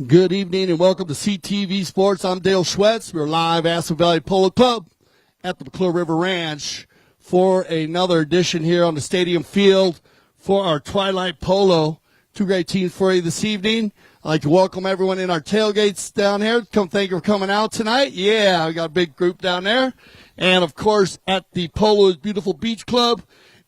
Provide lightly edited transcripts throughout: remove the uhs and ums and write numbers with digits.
Good evening and welcome to CTV Sports. I'm Dale Schwetz. We're live at Aspen Valley Polo Club at the McClure River Ranch for another edition here on the stadium field for our Twilight Polo. Two great teams for you this evening. I'd like to welcome everyone in our tailgates down here. Thank you for coming out tonight. Yeah, we got a big group down there. And, of course, at the Polo's Beautiful Beach Club.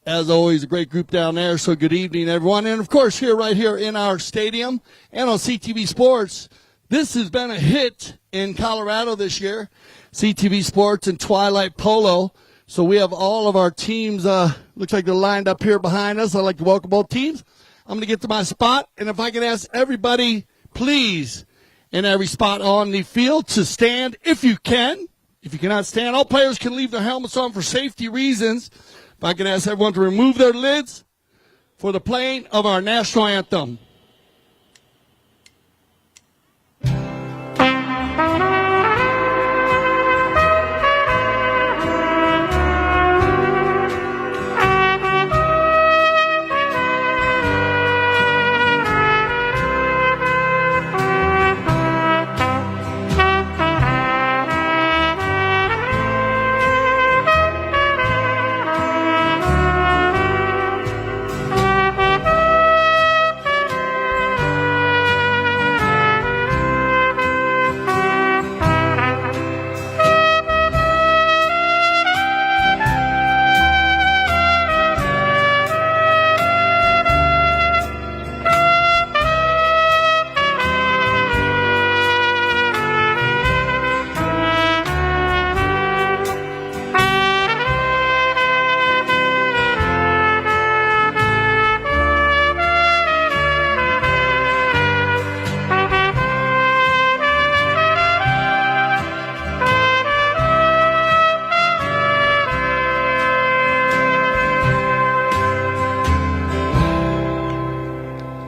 As always, a great group down there, so good evening, everyone. And, of course, right here in our stadium and on CTV Sports, this has been a hit in Colorado this year, CTV Sports and Twilight Polo. So we have all of our teams, looks like they're lined up here behind us. I'd like to welcome both teams. I'm going to get to my spot, and if I can ask everybody, please, in every spot on the field to stand if you can. If you cannot stand, all players can leave their helmets on for safety reasons. If I can ask everyone to remove their lids for the playing of our national anthem.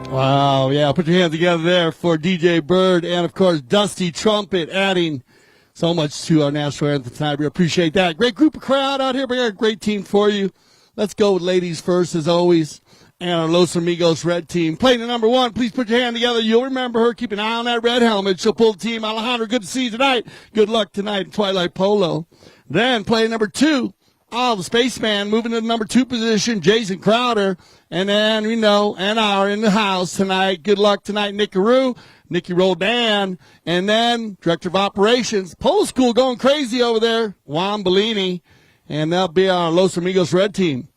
Wow, yeah, put your hands together there for DJ Bird and, of course, Dusty Trumpet adding so much to our national anthem tonight. We appreciate that. Great group of crowd out here. We got a great team for you. Let's go with ladies first, as always, and our Los Amigos red team. Playing the number one, please put your hand together. You'll remember her. Keep an eye on that red helmet. She'll pull the team. Alejandra, good to see you tonight. Good luck tonight in Twilight Polo. Then playing number two, the spaceman moving to the number two position, Jason Crowder. And then, and our in the house tonight. Good luck tonight, Nikki Roldan. And then, Director of Operations, Polo School going crazy over there, Juan Bellini. And that'll be our Los Amigos red team.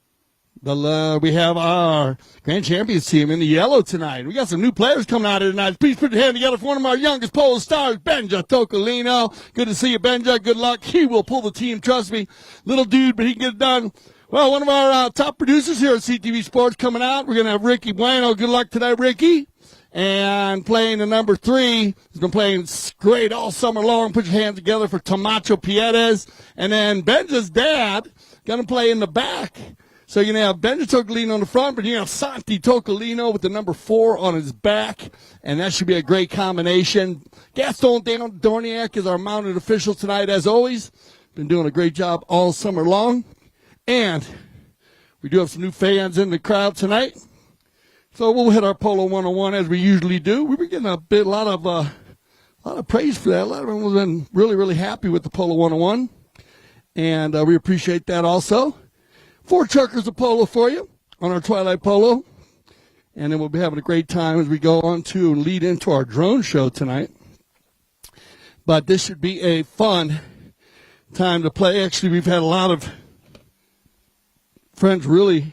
We have our Grand Champions team in the yellow tonight. We got some new players coming out here tonight. Please put your hand together for one of our youngest Polo stars, Benja Tocolino. Good to see you, Benja. Good luck. He will pull the team, trust me. Little dude, but he can get it done. Well, one of our top producers here at CTV Sports coming out. We're going to have Ricky Bueno. Good luck tonight, Ricky. And playing the number three. He's been playing great all summer long. Put your hands together for Tomacho Piedes. And then Benja's dad going to play in the back. So you're going to have Benja Tocolino on the front, but you're going to have Santi Tocolino with the number 4 on his back. And that should be a great combination. Gaston Dorniak is our mounted official tonight, as always. Been doing a great job all summer long. And we do have some new fans in the crowd tonight. So we'll hit our Polo 101 as we usually do. We've been getting a lot of praise for that. A lot of them have been really, really happy with the Polo 101. And we appreciate that also. 4 chuckers of polo for you on our Twilight Polo. And then we'll be having a great time as we go on to and lead into our drone show tonight. But this should be a fun time to play. Actually, we've had a lot of friends really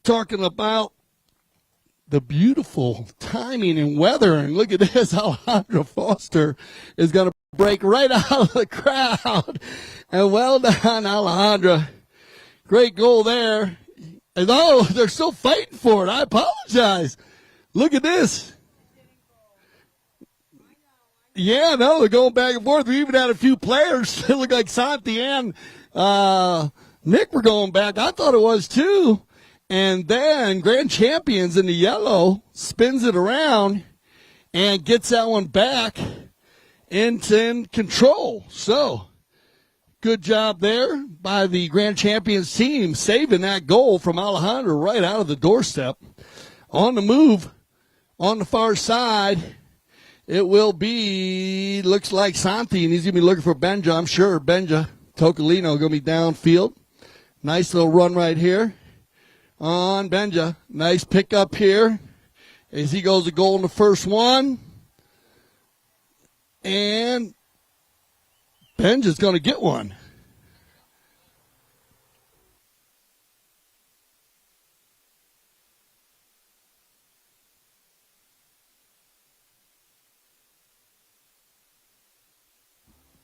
talking about the beautiful timing and weather. And look at this, Alejandra Foster is going to break right out of the crowd. And well done, Alejandra. Great goal there. And they're still fighting for it. I apologize. Look at this. Yeah, no, they're going back and forth. We even had a few players that look like Santi and Nick were going back. I thought it was too. And then Grand Champions in the yellow spins it around and gets that one back in control. So, good job there by the Grand Champions team, saving that goal from Alejandro right out of the doorstep. On the move On the far side, it will be, looks like Santi, and he's going to be looking for Benja, I'm sure. Benja Tocolino going to be downfield. Nice little run right here on Benja. Nice pickup here as he goes to goal in the first one. And Benja's going to get one.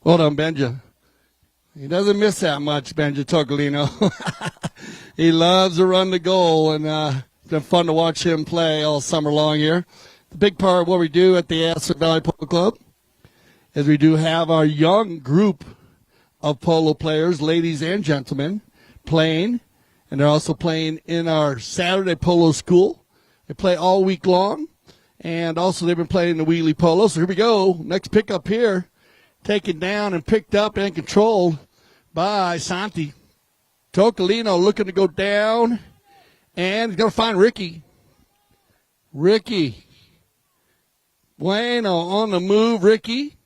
Hold on, Benja. He doesn't miss that much, Benja Tocolino. He loves to run the goal, and it's been fun to watch him play all summer long here. The big part of what we do at the Astor Valley Polo Club is we do have our young group of polo players, ladies and gentlemen, playing, and they're also playing in our Saturday polo school. They play all week long, and also they've been playing the wheelie polo. So here we go. Next pickup here. Taken down and picked up and controlled by Santi. Tocolino looking to go down, and he's going to find Ricky. Ricky. Bueno on the move, Ricky.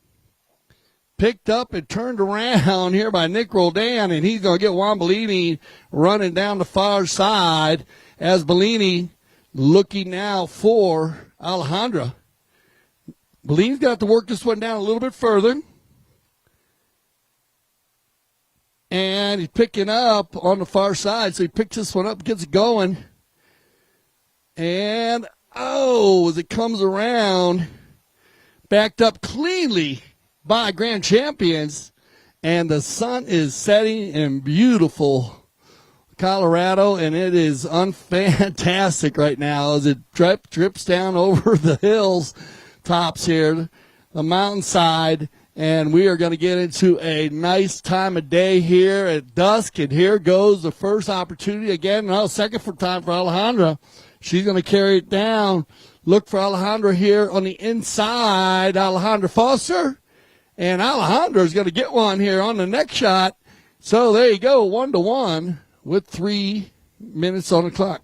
Picked up and turned around here by Nick Roldan, and he's going to get Juan Bellini running down the far side as Bellini looking now for Alejandra. Bellini's got to work this one down a little bit further. And he's picking up on the far side, so he picks this one up, gets it going. And, as it comes around, backed up cleanly by Grand Champions. And the sun is setting in beautiful Colorado, and it is fantastic right now as it drips down over the hills tops here, the mountainside. And we are going to get into a nice time of day here at dusk. And here goes the first opportunity again. Now, second for time for Alejandra. She's going to carry it down. Look for Alejandra here on the inside. Alejandra Foster. And Alejandra is going to get one here on the next shot. So there you go, 1-1 with 3 minutes on the clock.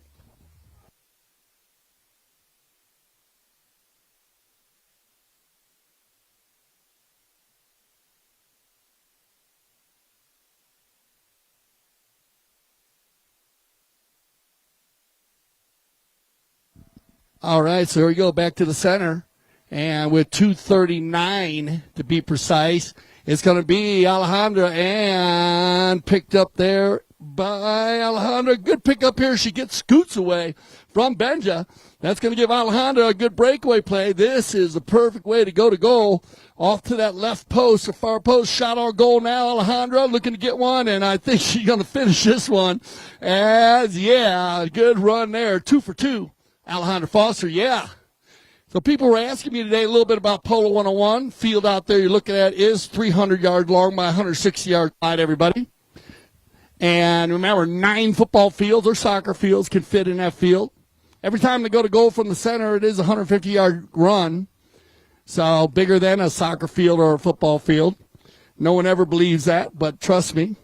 All right, so here we go, back to the center. And with 2:39 to be precise, it's going to be Alejandra, and picked up there by Alejandra. Good pickup here. She scoots away from Benja. That's going to give Alejandra a good breakaway play. This is the perfect way to goal. Off to that left post, the far post, shot on goal now. Alejandra looking to get one, and I think she's going to finish this one. Good run there. 2 for 2. Alejandra Foster, yeah. So people were asking me today a little bit about Polo 101. Field out there you're looking at is 300 yards long by 160 yards wide, everybody. And remember, 9 football fields or soccer fields can fit in that field. Every time they go to goal from the center, it is a 150-yard run. So bigger than a soccer field or a football field. No one ever believes that, but trust me.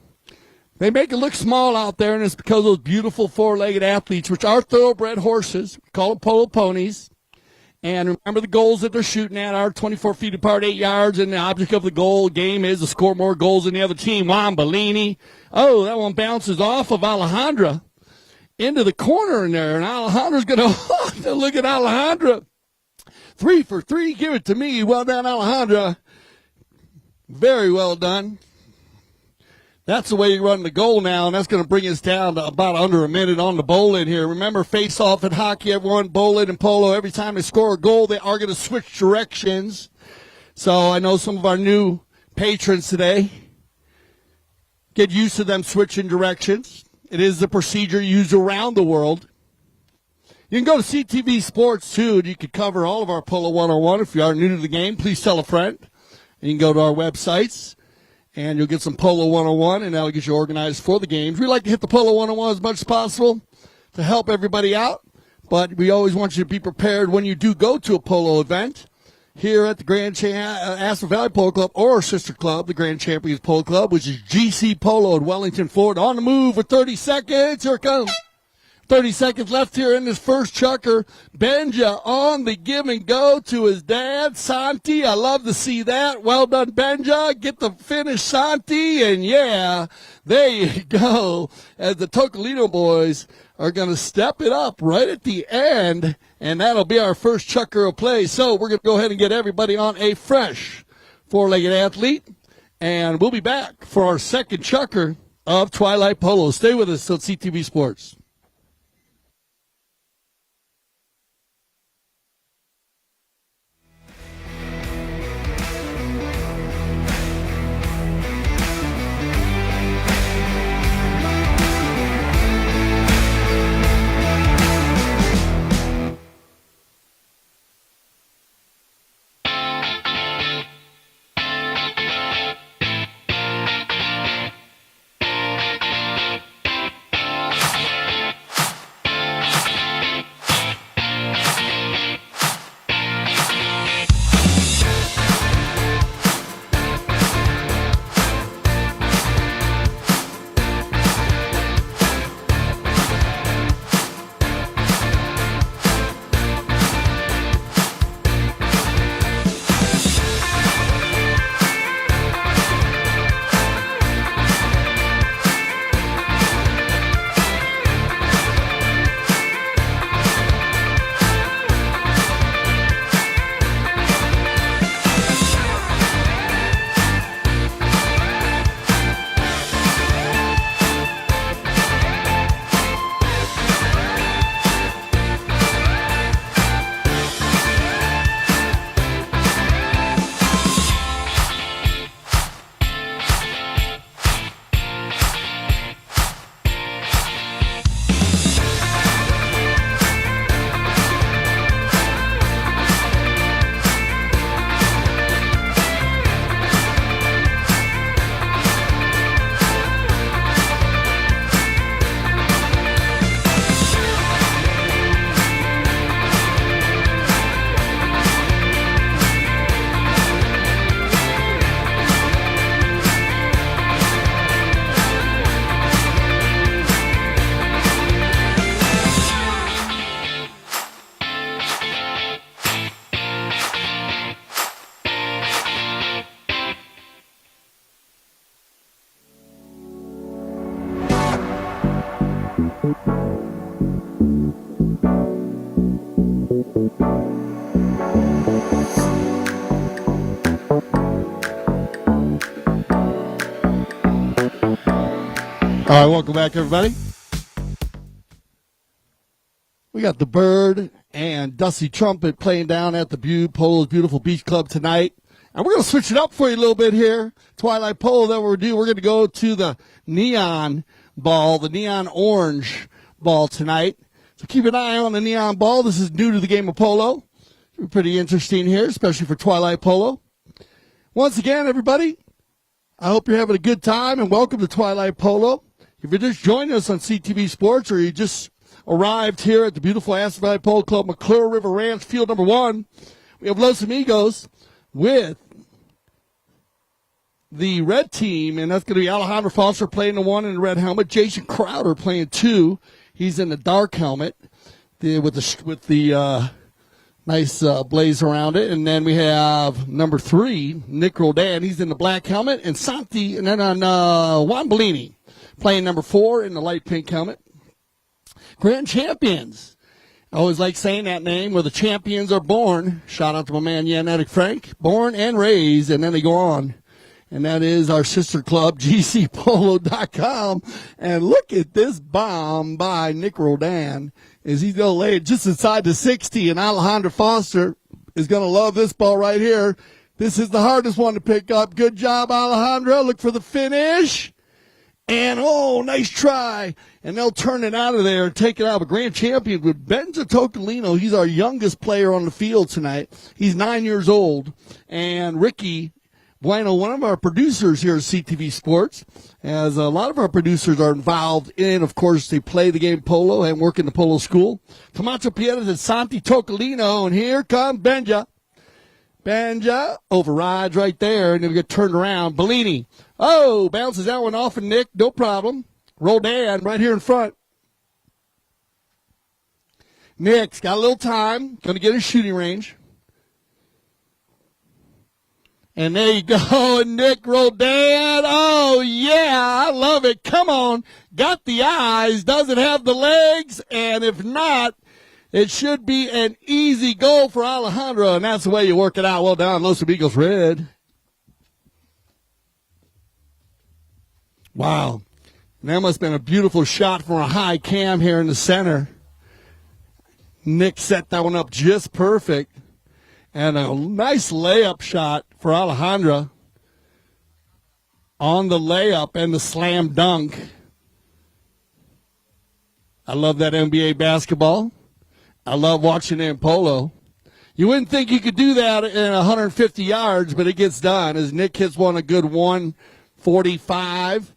They make it look small out there, and it's because of those beautiful four-legged athletes, which are thoroughbred horses. We call them polo ponies. And remember, the goals that they're shooting at are 24 feet apart, 8 yards, and the object of the goal game is to score more goals than the other team. Juan Bellini. Oh, that one bounces off of Alejandra into the corner in there, and Alejandra's going to look at Alejandra. 3 for 3. Give it to me. Well done, Alejandra. Very well done. That's the way you run the goal now, and that's going to bring us down to about under a minute on the bowling here. Remember, face-off in hockey, everyone, bowling and polo, every time they score a goal, they are going to switch directions. So I know some of our new patrons today get used to them switching directions. It is the procedure used around the world. You can go to CTV Sports, too, and you can cover all of our Polo 101. If you are new to the game, please tell a friend. And you can go to our websites, and you'll get some Polo 101, and that'll get you organized for the games. We like to hit the Polo 101 as much as possible to help everybody out, but we always want you to be prepared when you do go to a polo event here at the Astor Valley Polo Club or our sister club, the Grand Champions Polo Club, which is GC Polo in Wellington, Florida. On the move for 30 seconds. Here it comes. 30 seconds left here in this first chukker. Benja on the give and go to his dad, Santi. I love to see that. Well done, Benja. Get the finish, Santi. And yeah, there you go. As the Tocolino boys are going to step it up right at the end. And that'll be our first chukker of play. So we're going to go ahead and get everybody on a fresh four-legged athlete. And we'll be back for our second chukker of Twilight Polo. Stay with us on CTV Sports. All right, welcome back, everybody. We got the Bird and Dusty Trumpet playing down at the Polo's Beautiful Beach Club tonight. And we're going to switch it up for you a little bit here. Twilight Polo, then we're going to go to the neon ball, the neon orange ball tonight. So keep an eye on the neon ball. This is new to the game of polo. It'll be pretty interesting here, especially for Twilight Polo. Once again, everybody, I hope you're having a good time, and welcome to Twilight Polo. If you're just joining us on CTV Sports, or you just arrived here at the beautiful Aspen Valley Polo Club, McClure River Ranch, field number 1, we have Los Amigos with the red team, and that's going to be Alejandro Foster playing the 1 in the red helmet, Jason Crowder playing 2. He's in the dark helmet with the nice blaze around it. And then we have number 3, Nick Rodan. He's in the black helmet, and Santi, and then on Juan Bellini playing number 4 in the light pink helmet. Grand Champions. I always like saying that name, where the champions are born. Shout out to my man, Yannetic Frank. Born and raised, and then they go on. And that is our sister club, gcpolo.com. And look at this bomb by Nick Rodan as he's going to lay it just inside the 60. And Alejandro Foster is going to love this ball right here. This is the hardest one to pick up. Good job, Alejandro. Look for the finish. And, oh, nice try. And they'll turn it out of there and take it out. But Grand Champion with Benja Tocolino. He's our youngest player on the field tonight. He's 9 years old. And Ricky Bueno, one of our producers here at CTV Sports, as a lot of our producers are involved in, of course, they play the game polo and work in the polo school. Camacho Piedras and Santi Tocolino. And here comes Benja. Benja overrides right there, and it'll get turned around. Bellini. Oh, bounces that one off, and Nick, no problem. Rodan right here in front. Nick's got a little time. Going to get his shooting range. And there you go, Nick Roldan. Oh, yeah, I love it. Come on. Got the eyes, doesn't have the legs, and if not, it should be an easy goal for Alejandro, and that's the way you work it out. Well done, Los Amigos Red. Wow. That must have been a beautiful shot from a high cam here in the center. Nick set that one up just perfect. And a nice layup shot for Alejandra on the layup and the slam dunk. I love that NBA basketball. I love watching it in Polo. You wouldn't think you could do that in 150 yards, but it gets done as Nick hits one a good 145.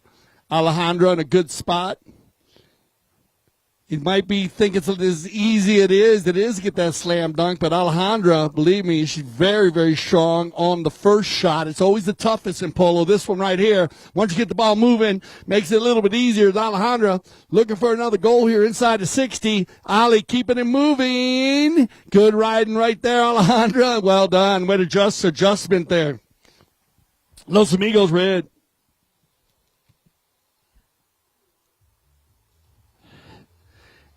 Alejandra in a good spot. You might be thinking it's as easy it is to get that slam dunk, but Alejandra, believe me, she's very, very strong on the first shot. It's always the toughest in Polo. This one right here, once you get the ball moving, makes it a little bit easier. Alejandra looking for another goal here inside the 60. Ali keeping it moving. Good riding right there, Alejandra. Well done. Way to adjustment there. Los Amigos Red.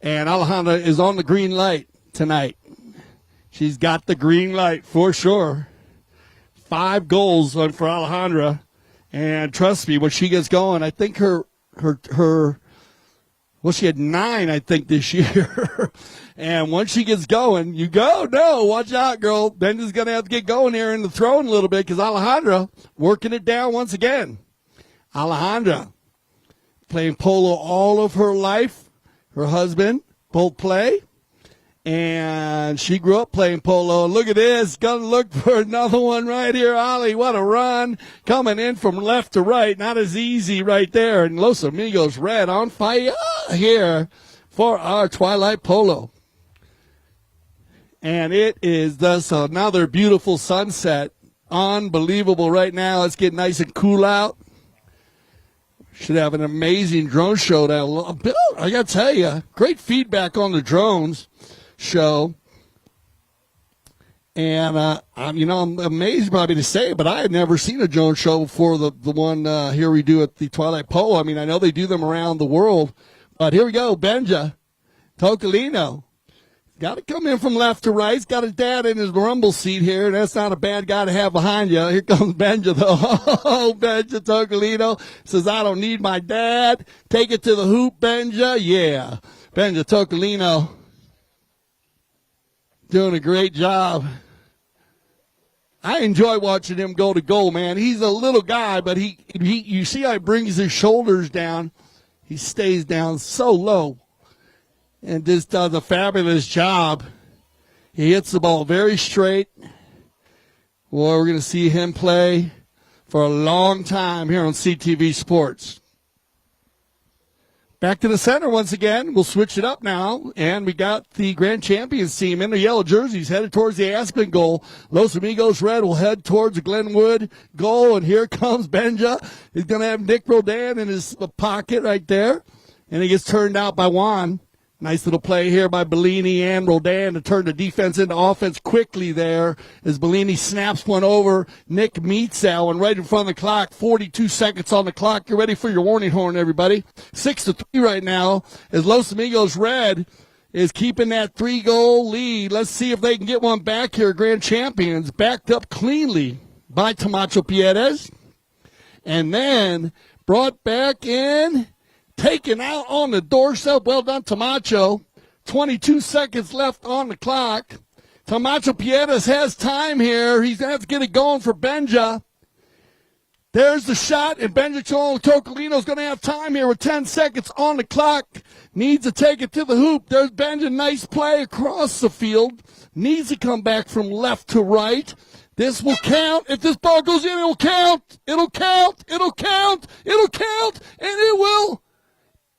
And Alejandra is on the green light tonight. She's got the green light for sure. 5 goals for Alejandra. And trust me, when she gets going, I think she had 9, I think, this year. And once she gets going, you go. No, watch out, girl. Benja's going to have to get going here in the throwing a little bit because Alejandra working it down once again. Alejandra playing polo all of her life. Her husband both play, and she grew up playing polo. Look at this. Going to look for another one right here. Ali, what a run. Coming in from left to right. Not as easy right there. And Los Amigos Red on fire here for our Twilight Polo. And it is thus another beautiful sunset. Unbelievable right now. Let's get nice and cool out. Should have an amazing drone show. I got to tell you, great feedback on the drones show. And, I'm amazed probably to say it, but I had never seen a drone show before the one here we do at the Twilight Polo. I mean, I know they do them around the world. But here we go, Benja Tocolino. Got to come in from left to right. He's got his dad in his rumble seat here, and that's not a bad guy to have behind you. Here comes Benja, though. Oh, Benja Tocolino says, I don't need my dad. Take it to the hoop, Benja. Yeah. Benja Tocolino doing a great job. I enjoy watching him go to goal, man. He's a little guy, but he you see how he brings his shoulders down. He stays down so low. And just does a fabulous job. He hits the ball very straight. Well, we're going to see him play for a long time here on CTV Sports. Back to the center once again. We'll switch it up now. And we got the Grand Champions team in the yellow jerseys headed towards the Aspen goal. Los Amigos Red will head towards the Glenwood goal. And here comes Benja. He's going to have Nick Roldan in his pocket right there. And he gets turned out by Juan. Nice little play here by Bellini and Roldan to turn the defense into offense quickly there as Bellini snaps one over. Nick meets that one right in front of the clock. 42 seconds on the clock. Get ready for your warning horn, everybody. 6-3 right now as Los Amigos Red is keeping that 3-goal lead. Let's see if they can get one back here. Grand Champions backed up cleanly by Camacho Pierres. And then brought back in. Taken out on the doorstep. Well done, Camacho. 22 seconds left on the clock. Camacho Pierres has time here. He's going to have to get it going for Benja. There's the shot, and Benja Tocolino's going to have time here with 10 seconds on the clock. Needs to take it to the hoop. There's Benja. Nice play across the field. Needs to come back from left to right. This will count. If this ball goes in, it'll count. It'll count. It'll count. It'll count. And it will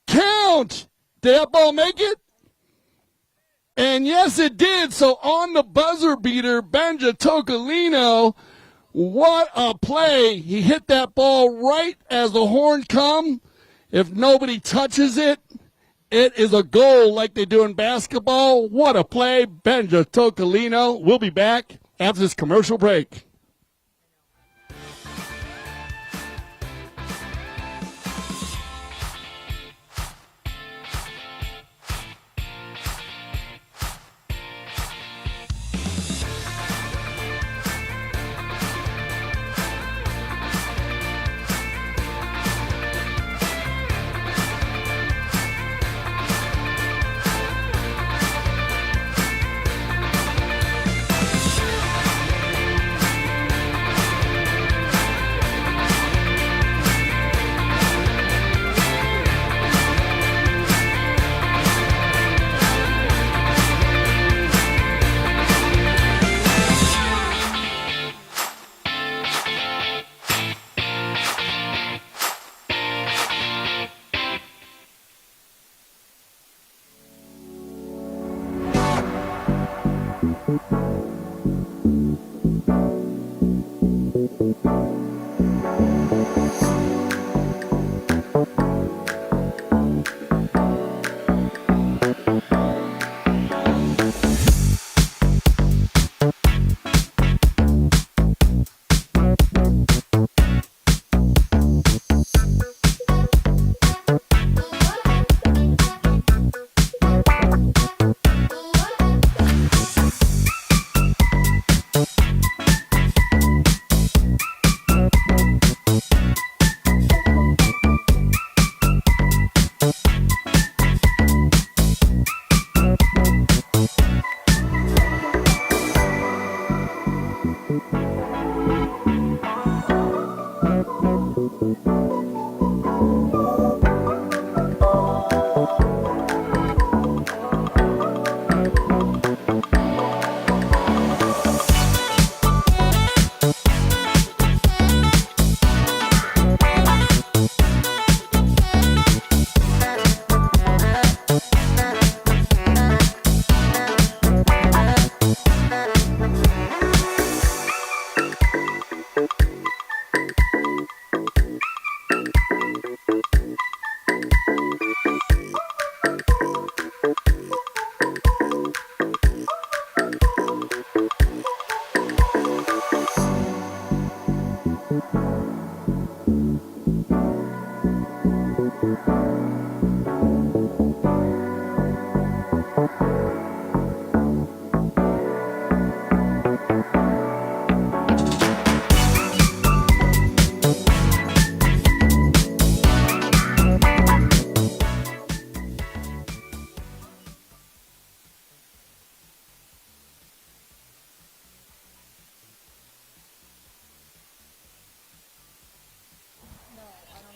count. Did that ball make it? And yes, it did. So on the buzzer beater, Benja Tocolino, what a play. He hit that ball right as the horn come. If nobody touches it, It is a goal like they do in basketball. What a play. Benja Tocolino. We'll be back after this commercial break.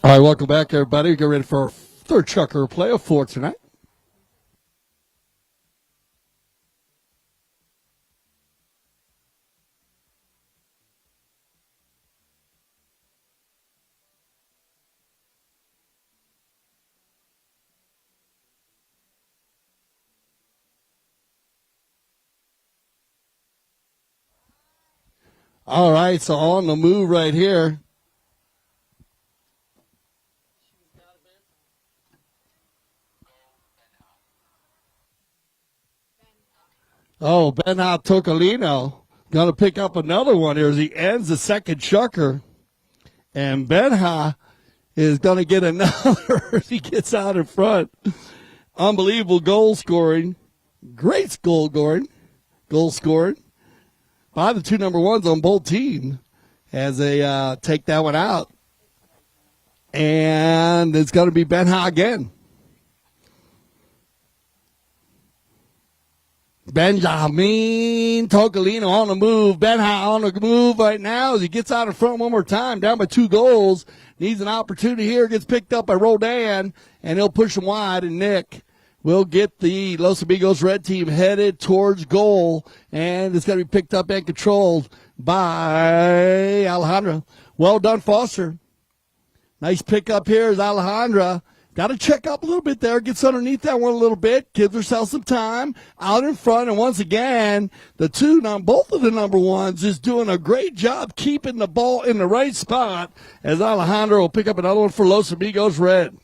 All right, welcome back, everybody. Get ready for our third chucker play of 4 tonight. All right, so on the move right here. Oh, Benha Tocolino going to pick up another one here as he ends the second chucker. And Benha is going to get another as he gets out in front. Unbelievable goal scoring. Great goal scoring by the two number ones on both teams as they take that one out. And it's going to be Benha again. Benjamin Tocolino on the move. Benha on the move right now as he gets out in front one more time. Down by 2 goals. Needs an opportunity here. Gets picked up by Rodan, and he'll push him wide. And Nick will get the Los Amigos red team headed towards goal. And it's going to be picked up and controlled by Alejandra. Well done, Foster. Nice pickup here is Alejandra. Got to check up a little bit there. Gets underneath that one a little bit. Gives herself some time. Out in front. And once again, both of the number ones is doing a great job keeping the ball in the right spot as Alejandro will pick up another one for Los Amigos Red.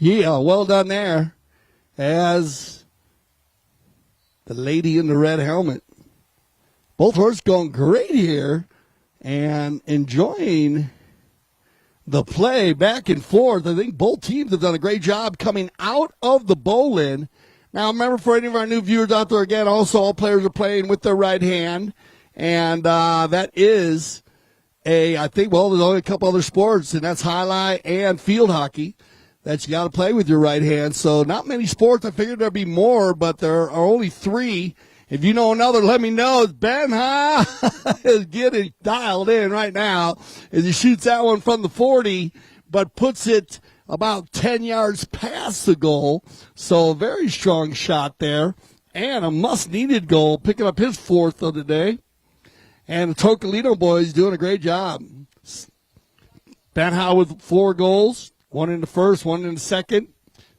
Yeah, well done there. As the lady in the red helmet. Both horses going great here and enjoying the play back and forth. I think both teams have done a great job coming out of the bowl-in. Now, remember, for any of our new viewers out there, again, also all players are playing with their right hand. And that is I think, well, there's only a couple other sports, and that's highlight and field hockey that you got to play with your right hand. So not many sports. I figured there'd be more, but there are only 3. If you know another, let me know. Ben Ha is getting dialed in right now as he shoots that one from the 40, but puts it about 10 yards past the goal. So a very strong shot there. And a must-needed goal, picking up his 4th of the day. And the Tocolino boys doing a great job. Ben Ha with 4 goals, 1 in the first, 1 in the second,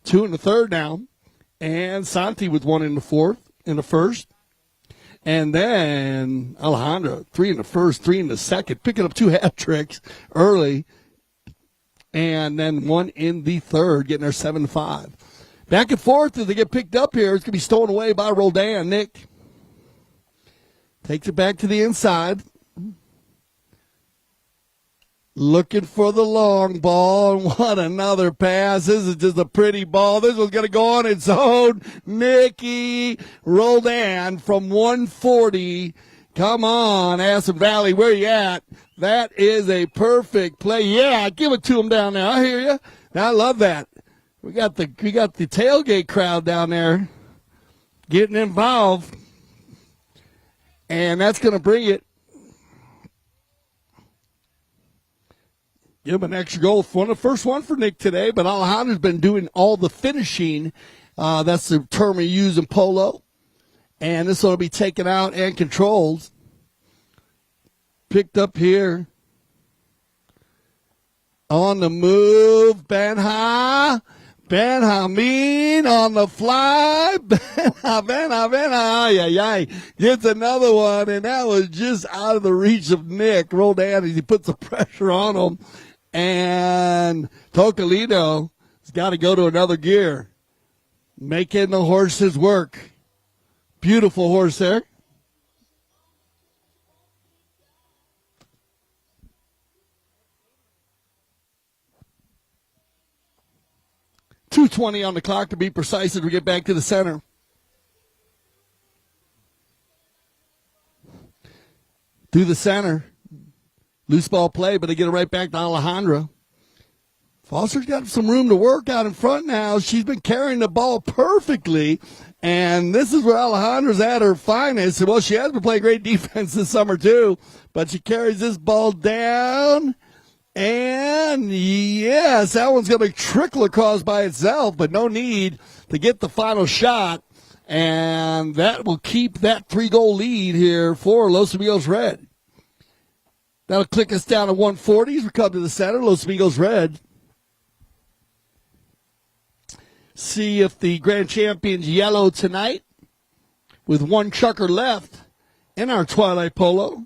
2 in the third now. And Santi with 1 in the fourth, in the first. And then Alejandra, 3 in the first, 3 in the second, picking up 2 hat tricks early. And then 1 in the third, getting their 7-5. Back and forth as they get picked up here. It's going to be stolen away by Roldan. Nick takes it back to the inside. Looking for the long ball. And what another pass. This is just a pretty ball. This one's going to go on its own. Nikki Roldan from 140. Come on, Aspen Valley, where you at? That is a perfect play. Yeah, give it to him down there. I hear you. I love that. We got the tailgate crowd down there getting involved. And that's going to bring it. Give him an extra goal. The first one for Nick today, but Alejandra's been doing all the finishing. That's the term we use in polo. And this will be taken out and controlled. Picked up here. On the move, Ben Ha. Ben Hameen on the fly. Ben Ha. Yeah. Gets another one, and that was just out of the reach of Nick. Rolled down as he puts the pressure on him. And Tocolino's got to go to another gear. Making the horses work. Beautiful horse there. .220 on the clock to be precise as we get back to the center. Through the center. Loose ball play, but they get it right back to Alejandra. Foster's got some room to work out in front now. She's been carrying the ball perfectly. And this is where Alejandra's at her finest. Well, she has been playing great defense this summer, too. But she carries this ball down. And, yes, that one's going to trickle across by itself, but no need to get the final shot. And that will keep that 3-goal lead here for Los Amigos Red. That'll click us down to 140 as we come to the center. Los Amigos Red. See if the grand champion's yellow tonight with 1 chucker left in our Twilight Polo.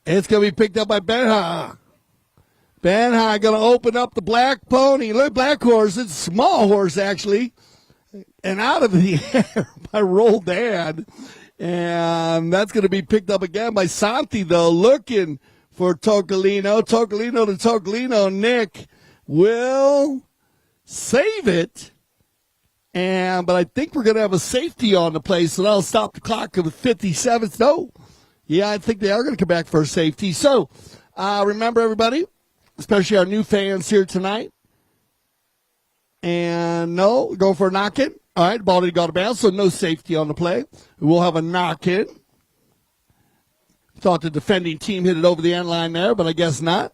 It's going to be picked up by Ben Ha. Ben Ha going to open up the black pony. Look, black horse. It's a small horse, actually. And out of the air by Roldan. And that's going to be picked up again by Santi, though, looking for Tocolino. Tocolino to Tocolino. Nick will save it. But I think we're going to have a safety on the play, so that'll stop the clock of the 57th. No. Yeah, I think they are going to come back for a safety. So remember, everybody, especially our new fans here tonight. And no, we're going for a knock-in. All right, ball didn't go to bounds, so no safety on the play. We'll have a knock-in. Thought the defending team hit it over the end line there, but I guess not.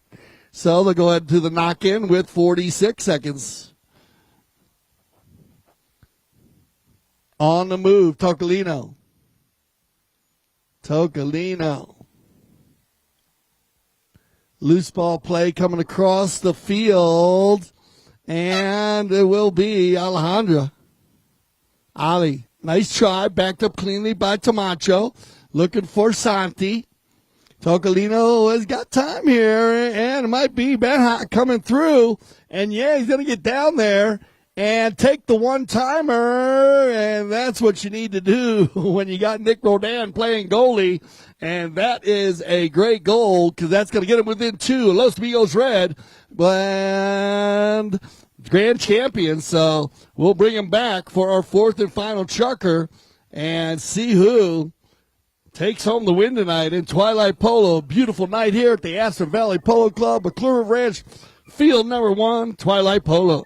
So they'll go ahead to the knock-in with 46 seconds. On the move, Tocolino. Loose ball play coming across the field. And it will be Alejandra. Nice try. Backed up cleanly by Tamacho. Looking for Santi. Tocolino has got time here, and it might be Benha coming through. And, yeah, he's going to get down there and take the one-timer, and that's what you need to do when you got Nick Rodan playing goalie. And that is a great goal because that's going to get him within 2. Los Amigos Red and grand champion. So we'll bring him back for our 4th and final chucker and see who takes home the win tonight in Twilight Polo. Beautiful night here at the Astor Valley Polo Club, McClure Ranch, field number 1, Twilight Polo.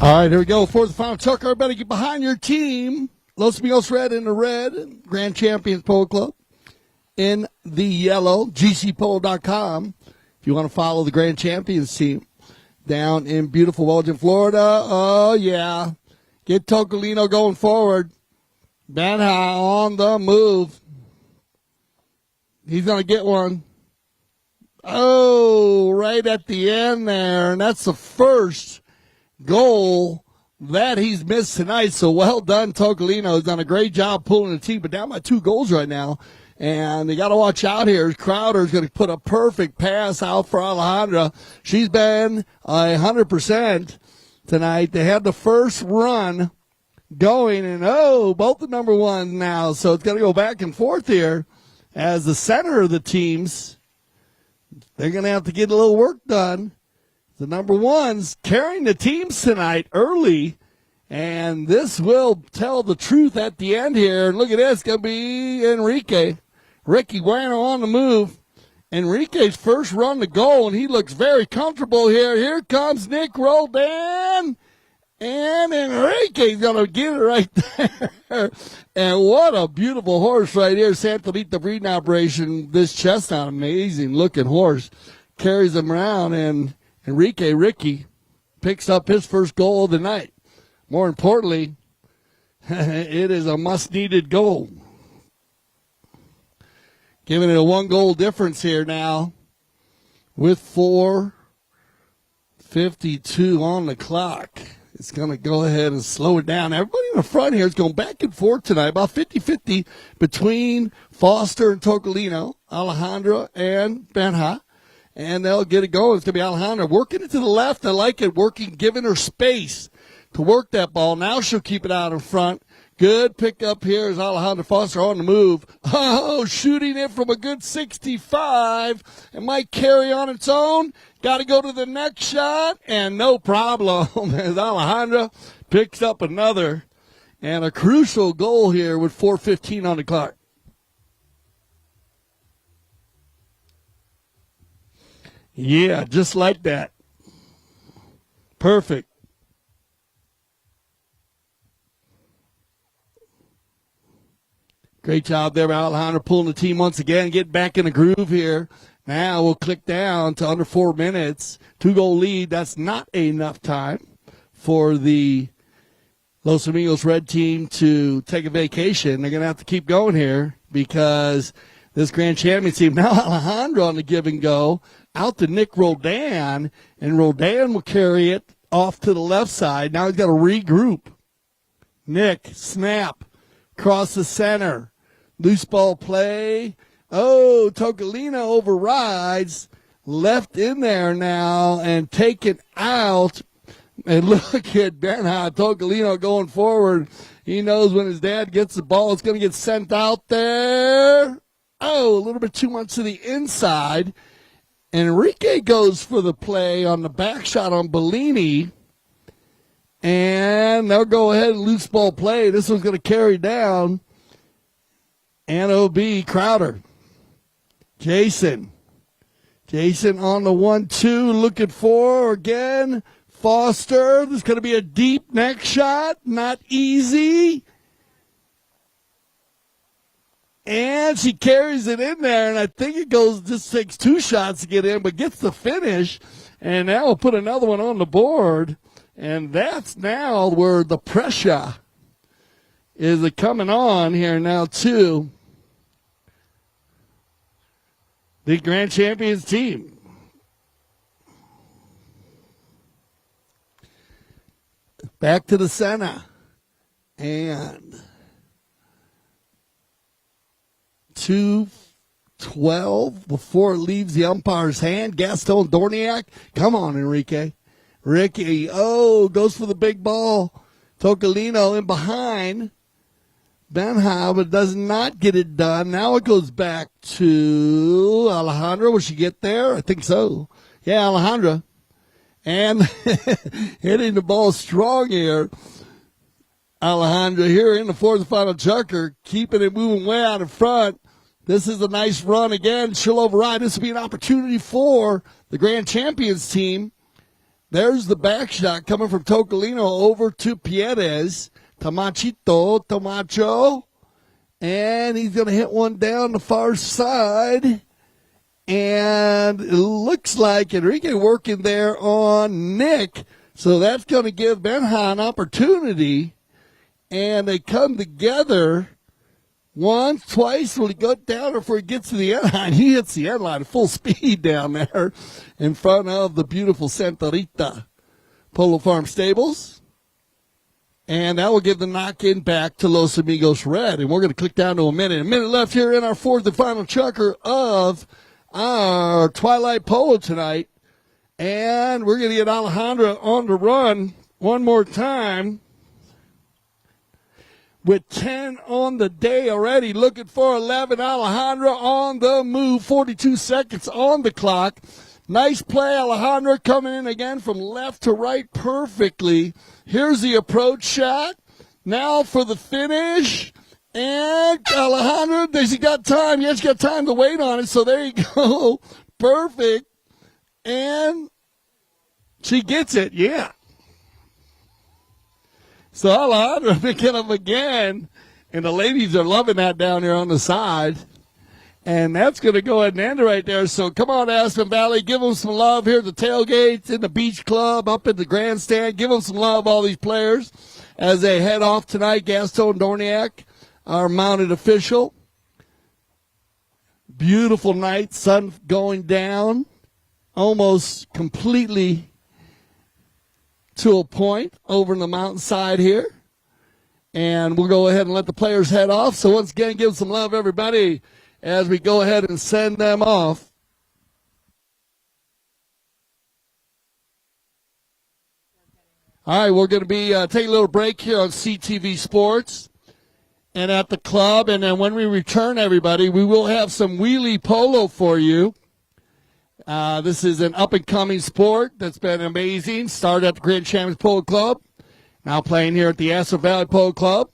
All right, here we go for the final chucker. Everybody get behind your team. Los Amigos Red in the red, Grand Champions Polo Club in the yellow, gcpolo.com. If you want to follow the Grand Champions team down in beautiful Wellington, Florida. Oh, yeah. Get Tocolino going forward. Benha on the move. He's going to get one. Oh, right at the end there. And that's the first goal that he's missed tonight. So well done, Tocolino. He's done a great job pulling the team, but down by 2 goals right now. And they got to watch out here. Crowder's going to put a perfect pass out for Alejandra. She's been 100% tonight. They had the first run going, and both the number 1s now. So it's going to go back and forth here as the center of the teams. They're going to have to get a little work done. The number 1s carrying the teams tonight early, and this will tell the truth at the end here. And look at this, it's going to be Enrique. Ricky Bueno on the move. Enrique's first run to goal, and he looks very comfortable here. Here comes Nick Roldan, and Enrique's going to get it right there. And what a beautiful horse right here. Santanita breeding operation. This chestnut, amazing-looking horse. Carries him around, and Ricky picks up his first goal of the night. More importantly, it is a much-needed goal. Giving it a 1-goal difference here now with 4:52 on the clock. It's going to go ahead and slow it down. Everybody in the front here is going back and forth tonight, about 50-50 between Foster and Tocolino, Alejandra and Benha. And they'll get it going. It's going to be Alejandra working it to the left. I like it, giving her space to work that ball. Now she'll keep it out in front. Good pickup here is Alejandra Foster on the move. Oh, shooting it from a good 65. It might carry on its own. Got to go to the next shot, and no problem as Alejandra picks up another. And a crucial goal here with 4:15 on the clock. Yeah, just like that. Great job there by Alejandro pulling the team once again, getting back in the groove here. Now we'll click down to under 4 minutes. 2-goal lead. That's not enough time for the Los Amigos Red team to take a vacation. They're going to have to keep going here because this Grand Champions team, now Alejandro on the give and go, out to Nick Roldan, and Roldan will carry it off to the left side. Now he's got to regroup. Nick, snap, across the center. Loose ball play. Oh, Tocolino overrides. Left in there now and taken out. And look at Bernhard Tocolino going forward. He knows when his dad gets the ball, it's going to get sent out there. Oh, a little bit too much to the inside. And Enrique goes for the play on the back shot on Bellini. And they'll go ahead and loose ball play. This one's going to carry down. And it'll be Crowder. Jason on the 1-2, looking for again. Foster, there's going to be a deep neck shot. Not easy. And she carries it in there, and I think it just takes 2 shots to get in, but gets the finish. And now we'll put another one on the board. And that's now where the pressure is coming on here now, too. The Grand Champions team. Back to the center. And 2:12 before it leaves the umpire's hand. Gaston Dorniak. Come on, Enrique. Ricky, goes for the big ball. Tocolino in behind. Benha, but does not get it done. Now it goes back to Alejandro. Will she get there? I think so. Yeah, Alejandro. And hitting the ball strong here. Alejandro here in the fourth and final chucker, keeping it moving way out in front. This is a nice run again. She'll override. This will be an opportunity for the Grand Champions team. There's the back shot coming from Tocolino over to Pierres. Tomacho. And he's going to hit one down the far side. And it looks like Enrique working there on Nick. So that's going to give Benha an opportunity. And they come together once, twice. Will he go down before he gets to the end line? He hits the end line at full speed down there in front of the beautiful Santa Rita Polo Farm Stables. And that will give the knock-in back to Los Amigos Red. And we're going to click down to a minute. A minute left here in our fourth and final chucker of our Twilight Polo tonight. And we're going to get Alejandra on the run one more time. With 10 on the day already, looking for 11. Alejandra on the move, 42 seconds on the clock. Nice play, Alejandra coming in again from left to right perfectly. Here's the approach shot. Now for the finish. And Alejandra, has he got time? Yes, got time to wait on it, so there you go. Perfect. And she gets it, yeah. So Alejandra picking up again, and the ladies are loving that down there on the side. And that's going to go ahead and end it right there. So come on, Aspen Valley. Give them some love here at the tailgates, in the beach club, up at the grandstand. Give them some love, all these players, as they head off tonight. Gaston Dorniak, our mounted official. Beautiful night, sun going down, almost completely to a point over in the mountainside here. And we'll go ahead and let the players head off. So once again, give some love, everybody, as we go ahead and send them off. All right, we're going to be taking a little break here on CTV Sports and at the club. And then when we return, everybody, we will have some wheelie polo for you. This is an up-and-coming sport that's been amazing. Started at the Grand Champions Polo Club, now playing here at the Aspen Valley Polo Club.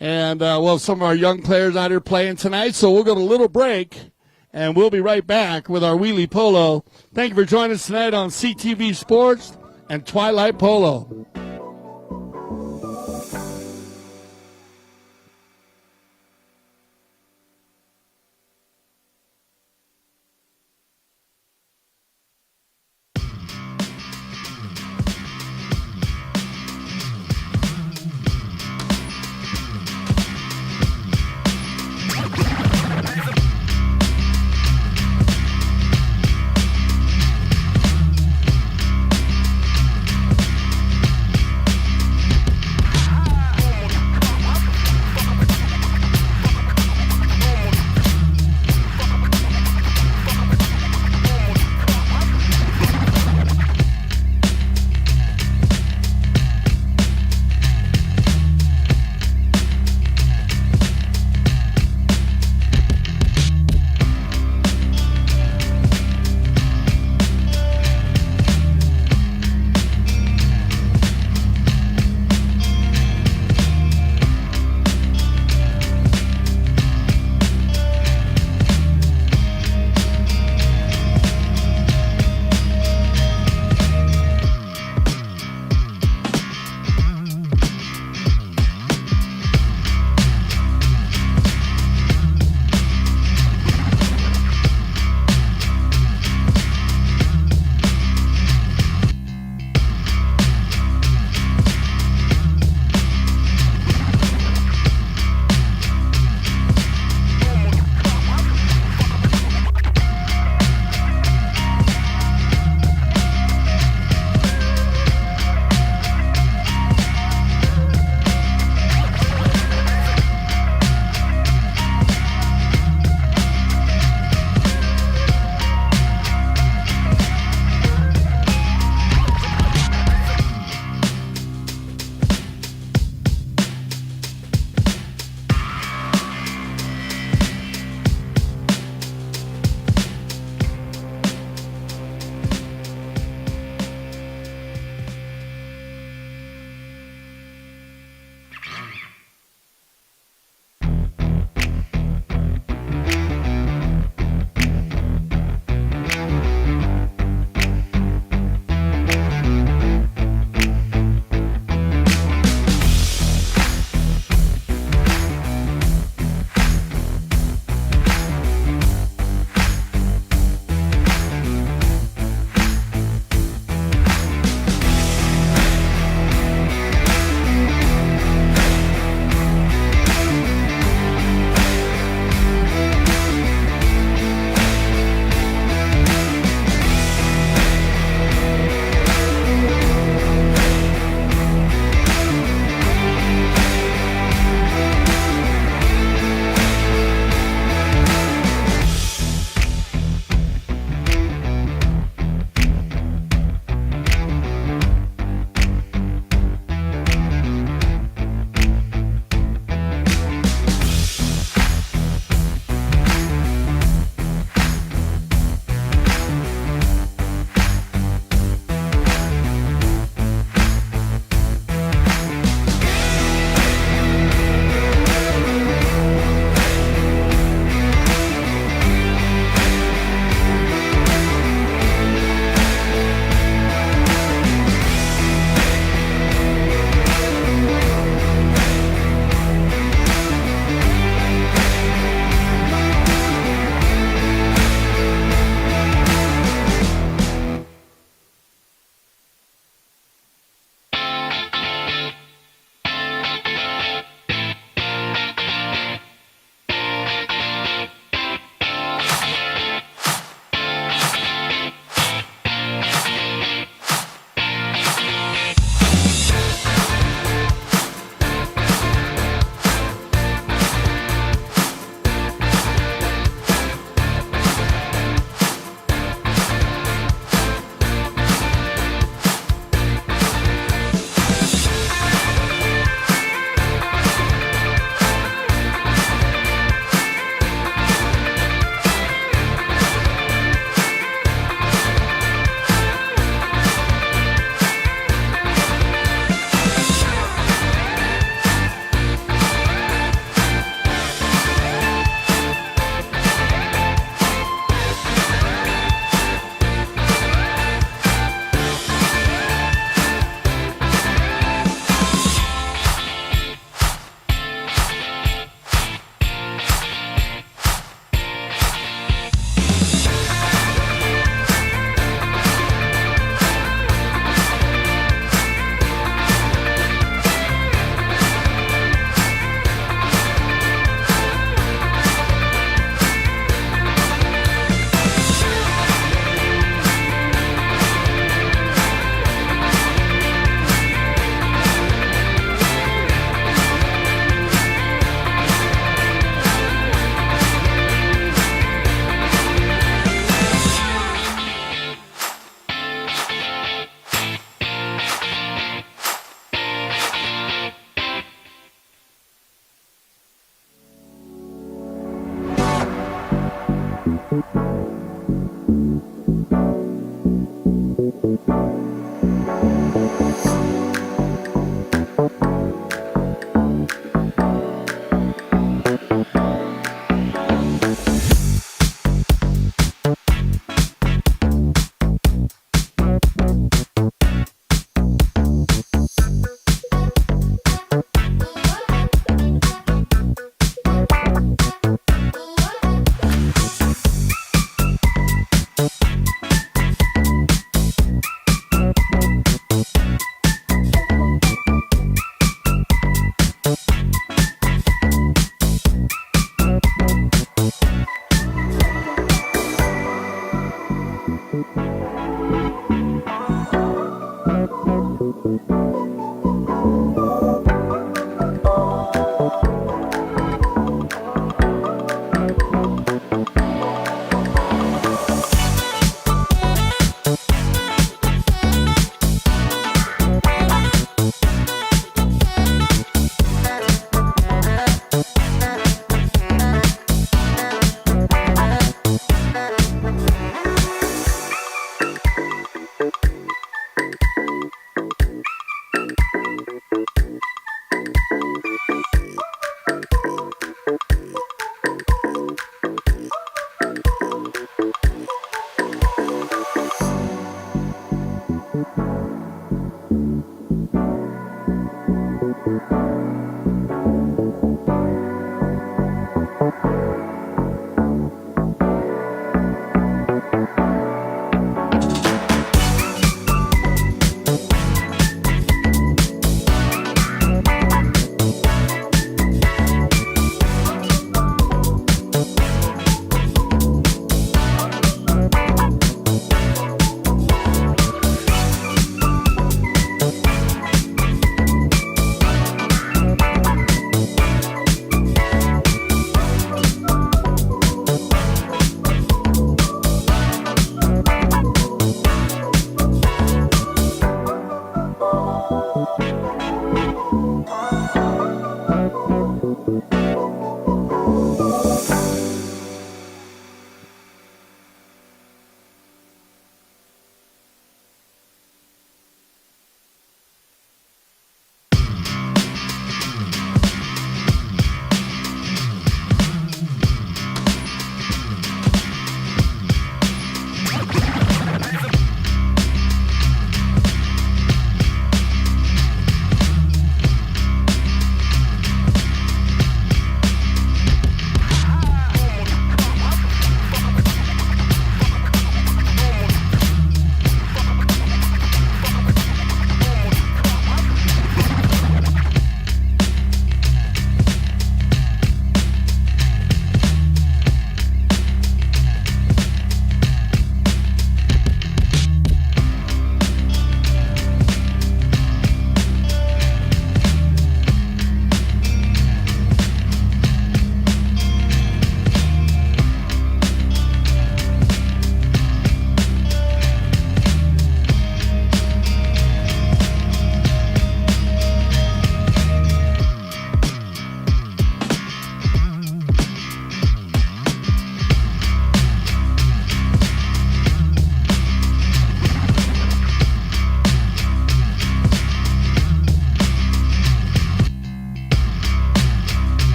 And we'll have some of our young players out here playing tonight. So we'll go to a little break, and we'll be right back with our wheelie polo. Thank you for joining us tonight on CTV Sports and Twilight Polo.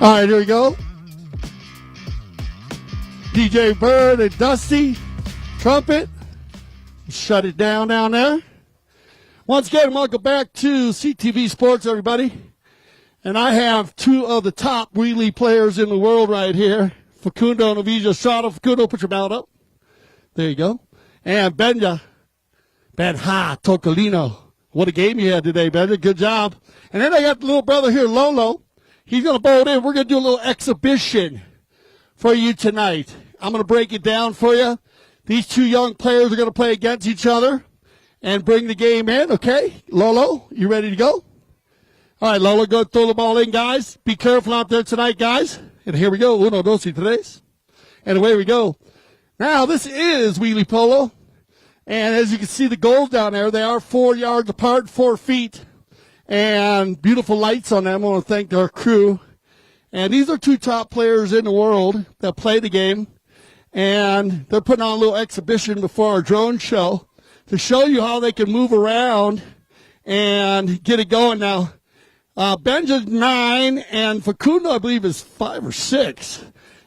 All right, here we go. DJ Bird and Dusty, trumpet. Shut it down there. Once again, welcome back to CTV Sports, everybody. And I have two of the top wheelie players in the world right here. Facundo and Avija Estrada. Facundo, put your belt up. There you go. And Benja Tocolino. What a game you had today, Benja. Good job. And then I got the little brother here, Lolo. He's going to bowl in. We're going to do a little exhibition for you tonight. I'm going to break it down for you. These two young players are going to play against each other and bring the game in, okay? Lolo, you ready to go? All right, Lolo, go throw the ball in, guys. Be careful out there tonight, guys. And here we go. Uno, dos, y tres. And away we go. Now, this is wheelie polo. And as you can see, the goals down there, they are 4 yards apart, 4 feet. And beautiful lights on them. I want to thank our crew. And these are two top players in the world that play the game. And they're putting on a little exhibition before our drone show to show you how they can move around and get it going. Now, Benja's 9, and Facundo, I believe, is 5 or 6.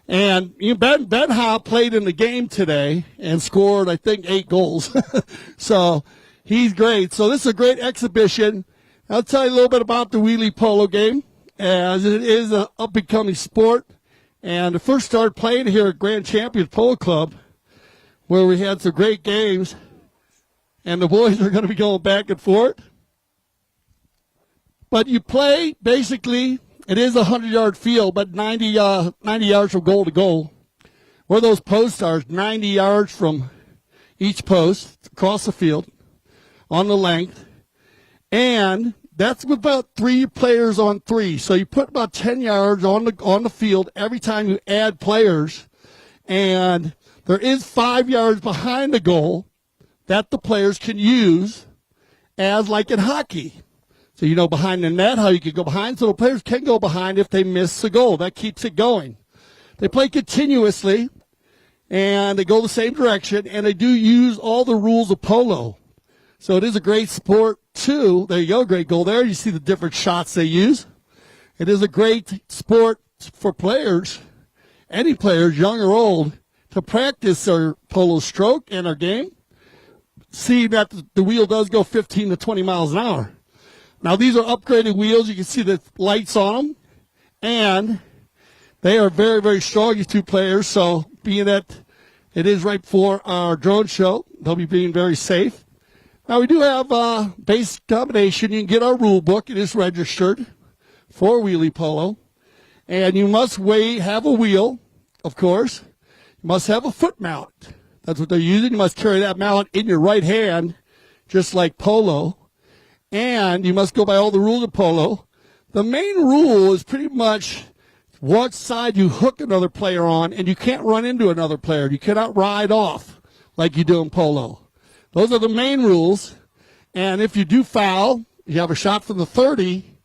And Ben Ha played in the game today and scored, I think, 8 goals. So he's great. So this is a great exhibition. I'll tell you a little bit about the wheelie polo game, as it is an up-and-coming sport. And I first started playing here at Grand Champions Polo Club, where we had some great games. And the boys are going to be going back and forth. But you play, basically, it is a 100-yard field, but 90 yards from goal to goal. Where those posts are, 90 yards from each post across the field on the length. And that's about 3 players on 3. So you put about 10 yards on the field every time you add players. And there is 5 yards behind the goal that the players can use as like in hockey. So, behind the net, how you can go behind. So the players can go behind if they miss the goal. That keeps it going. They play continuously, and they go the same direction, and they do use all the rules of polo. So it is a great sport, too. There you go, great goal there. You see the different shots they use. It is a great sport for players, any players, young or old, to practice their polo stroke and their game. See that the wheel does go 15 to 20 miles an hour. Now, these are upgraded wheels. You can see the lights on them. And they are very, very strong, these 2 players. So, being that it is right before our drone show, they'll be being very safe. Now, we do have a base combination. You can get our rule book. It is registered for wheelie polo. And you must have a wheel, of course. You must have a foot mount. That's what they're using. You must carry that mallet in your right hand, just like polo. And you must go by all the rules of polo. The main rule is pretty much what side you hook another player on, and you can't run into another player. You cannot ride off like you do in polo. Those are the main rules. And if you do foul, you have a shot from the 30.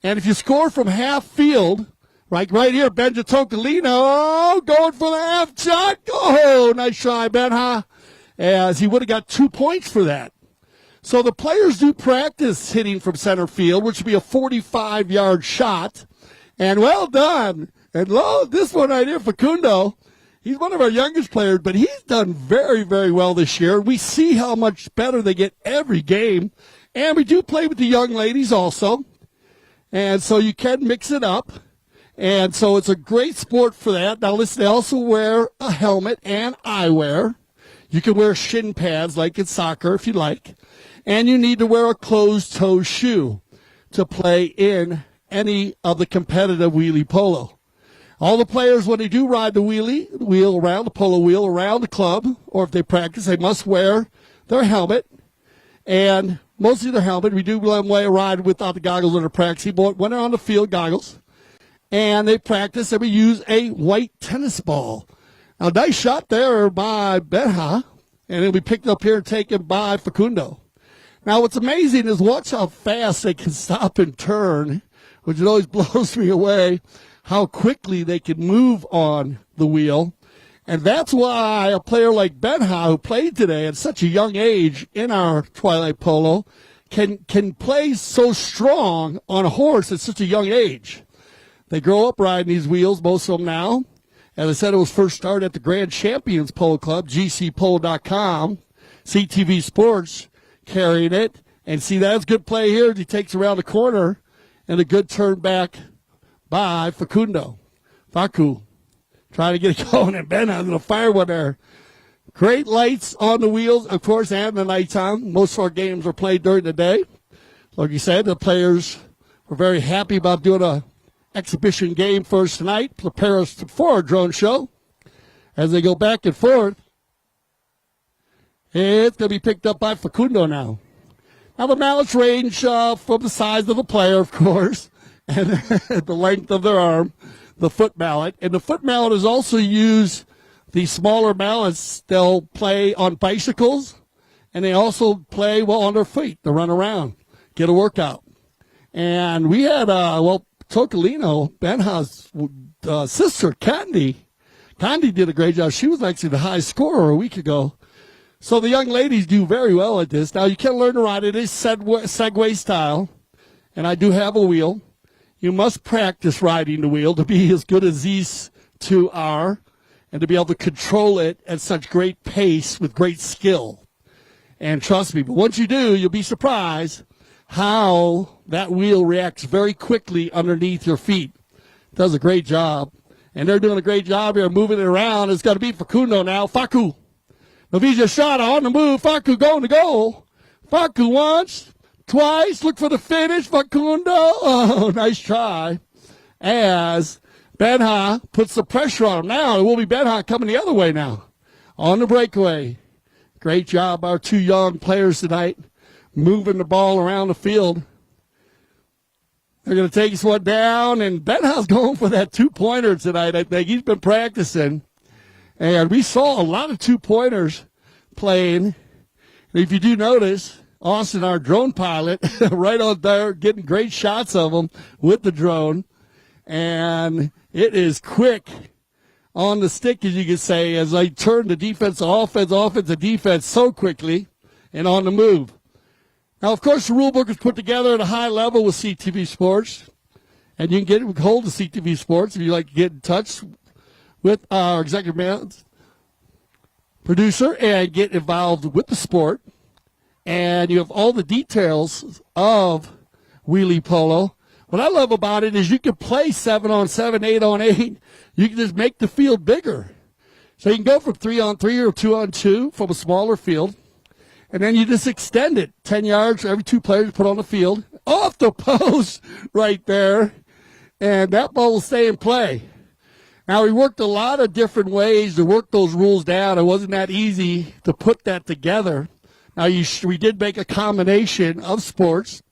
And if you score from half field, right here, Benja Tocolino going for the half shot. Oh, nice try, Ben, huh? As he would have got 2 points for that. So the players do practice hitting from center field, which would be a 45-yard shot. And well done. And this one right here, Facundo, he's one of our youngest players, but he's done very, very well this year. We see how much better they get every game. And we do play with the young ladies also. And so you can mix it up. And so it's a great sport for that. Now, listen, they also wear a helmet and eyewear. You can wear shin pads like in soccer if you like. And you need to wear a closed-toe shoe to play in any of the competitive wheelie polo. All the players, when they do ride the wheel around, the polo wheel around the club, or if they practice, they must wear their helmet. And mostly their helmet. We do let them ride without the goggles under practice. But when they're on the field, goggles. And they practice, and we use a white tennis ball. Now, nice shot there by Benha, and it'll be picked up here and taken by Facundo. Now, what's amazing is watch how fast they can stop and turn, which always blows me away, how quickly they can move on the wheel. And that's why a player like Benha, who played today at such a young age in our Twilight Polo, can play so strong on a horse at such a young age. They grow up riding these wheels, most of them now. As I said, it was first started at the Grand Champions Polo Club, gcpolo.com, CTV Sports carrying it. And see, that's good play here as he takes around the corner, and a good turn back by Facundo. Facu trying to get it going, and Ben has going to fire one there. Great lights on the wheels, of course, and the nighttime. Most of our games are played during the day. Like you said, the players were very happy about doing a exhibition game for us tonight, prepare us for our drone show. As they go back and forth, it's going to be picked up by Facundo now. Now the mallets range from the size of the player, of course, and the length of their arm, the foot mallet. And the foot mallet is also used, the smaller mallets, they'll play on bicycles, and they also play on their feet to run around, get a workout. And we had, Tocolino, Benha's sister, Candy did a great job. She was actually the high scorer a week ago. So the young ladies do very well at this. Now, you can learn to ride it. It is Segway style, and I do have a wheel. You must practice riding the wheel to be as good as these to our, and to be able to control it at such great pace with great skill. And trust me, but once you do, you'll be surprised how that wheel reacts very quickly underneath your feet. Does a great job. And they're doing a great job here moving it around. It's got to be Facundo now. Facu. Novizia shot on the move. Facu going to goal. Facu once, twice. Look for the finish. Facundo. Oh, nice try. As Benha puts the pressure on him. Now it will be Benha coming the other way now. On the breakaway. Great job, our two young players tonight, moving the ball around the field. They're going to take this one down, and Benha's going for that two-pointer tonight, I think. He's been practicing. And we saw a lot of two-pointers playing. And if you do notice, Austin, our drone pilot, right on there, getting great shots of them with the drone. And it is quick on the stick, as you could say, as I turn the defense to offense to defense so quickly and on the move. Now, of course, the rule book is put together at a high level with CTV Sports, and you can get hold of CTV Sports if you'd like to get in touch with our executive producer and get involved with the sport. And you have all the details of Wheelie Polo. What I love about it is you can play 7-on-7, 8-on-8. You can just make the field bigger. So you can go from 3-on-3 or 2-on-2 from a smaller field. And then you just extend it 10 yards for every two players put on the field. Off the post right there. And that ball will stay in play. Now, we worked a lot of different ways to work those rules down. It wasn't that easy to put that together. Now, we did make a combination of sports.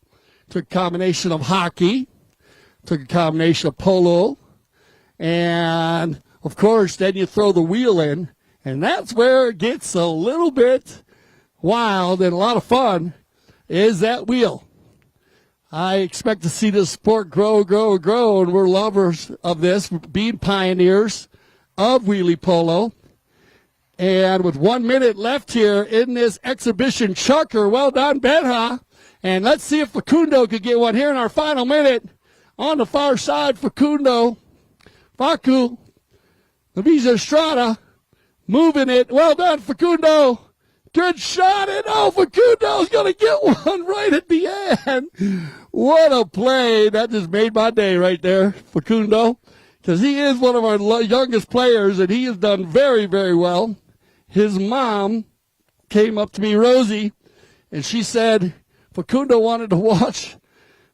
Took a combination of hockey. Took a combination of polo. And, of course, then you throw the wheel in. And that's where it gets a little bit wild and a lot of fun, is that wheel. I expect to see this sport grow, and we're lovers of this, being pioneers of wheelie polo. And with 1 minute left here in this exhibition chucker, well done, Benha. And let's see if Facundo could get one here in our final minute. On the far side, Facundo. Facu. Lavisa Estrada moving it. Well done, Facundo. Good shot, and Facundo's going to get one right at the end. What a play. That just made my day right there, Facundo, because he is one of our youngest players, and he has done very, very well. His mom came up to me, Rosie, and she said Facundo wanted to watch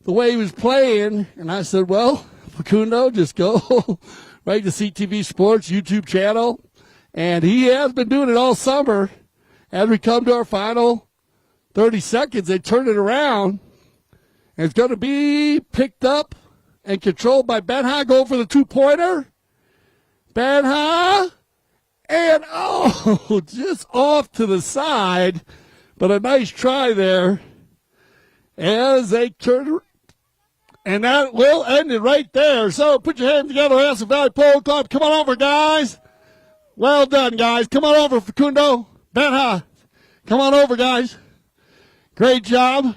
the way he was playing, and I said, well, Facundo, just go right to CTV Sports YouTube channel, and he has been doing it all summer. As we come to our final 30 seconds, they turn it around. And it's going to be picked up and controlled by Benha. Go for the two-pointer. Benha. And, just off to the side. But a nice try there as they turn. And that will end it right there. So put your hands together, Aspen Valley Polo Club. Come on over, guys. Well done, guys. Come on over, Facundo. Benha, come on over, guys. Great job.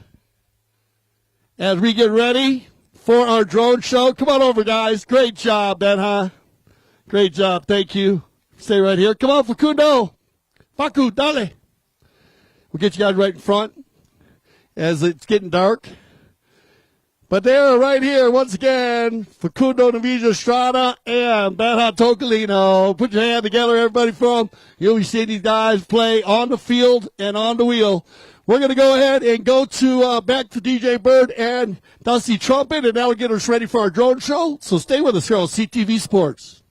As we get ready for our drone show, come on over, guys. Great job, Benha. Great job. Thank you. Stay right here. Come on, Facundo. Facu, dale. We'll get you guys right in front as it's getting dark. But they're right here once again. Facundo Novizia Estrada and Benha Tocolino. Put your hand together, everybody, for them. You'll be seeing these guys play on the field and on the wheel. We're going to go ahead and go to back to DJ Bird and Dusty Trumpet, and that'll get us ready for our drone show. So stay with us here on CTV Sports.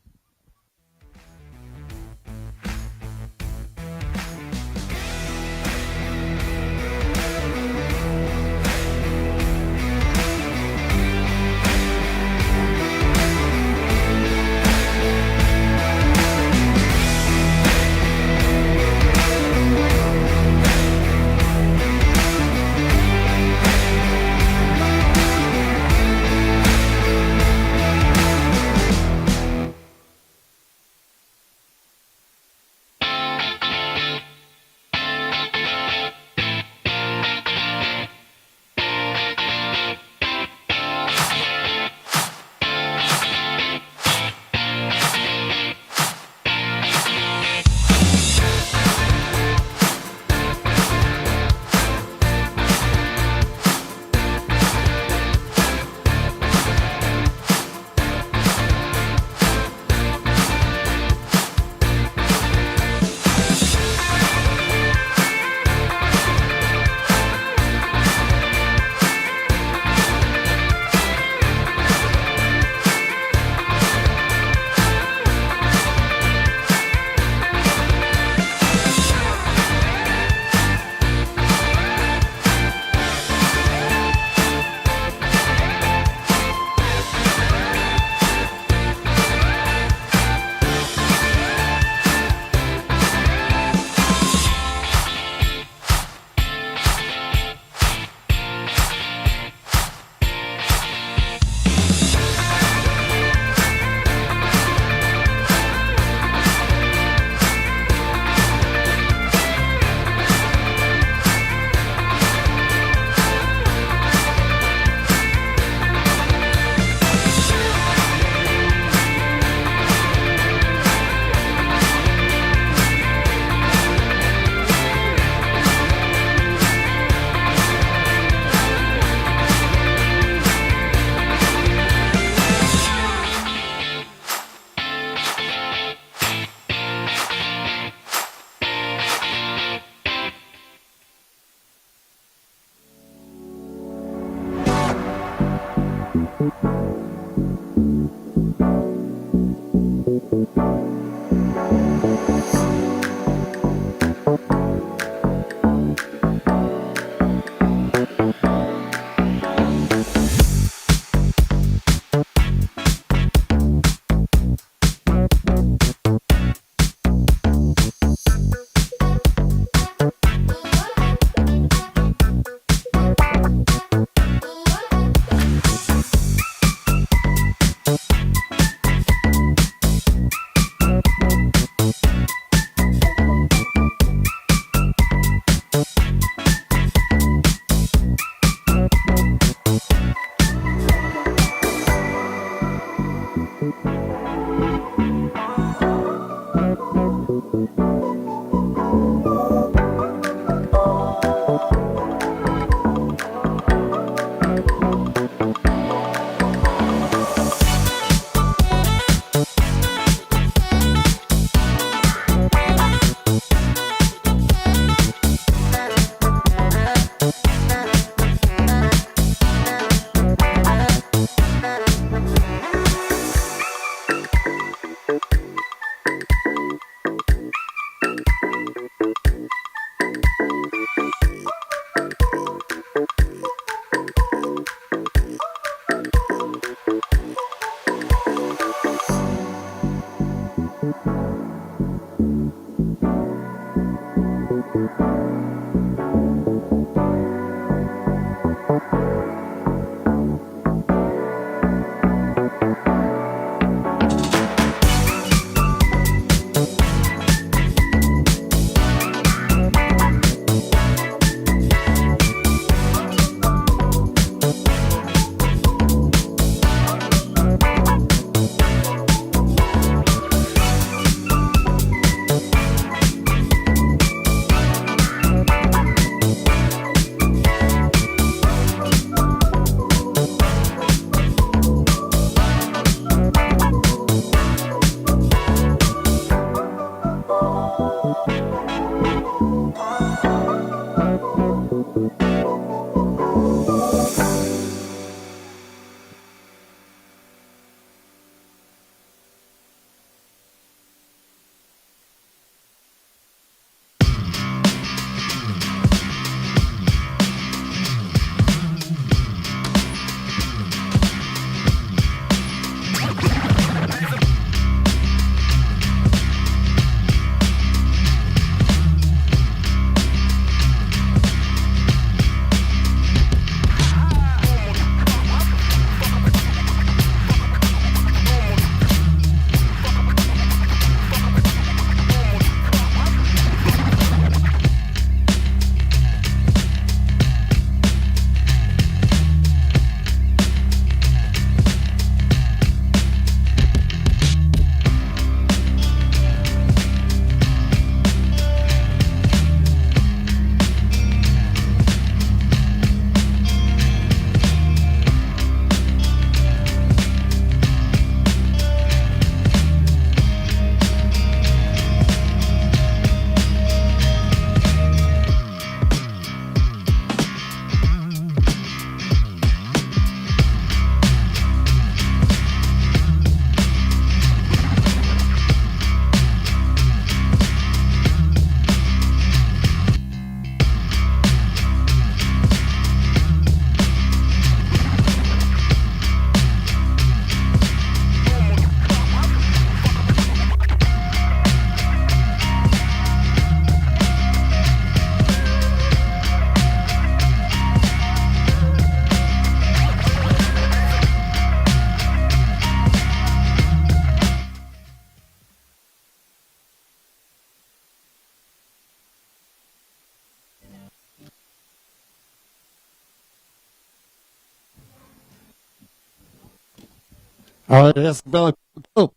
All right, that's the belly. Oh,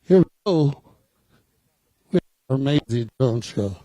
here we go. We have our amazing drone show.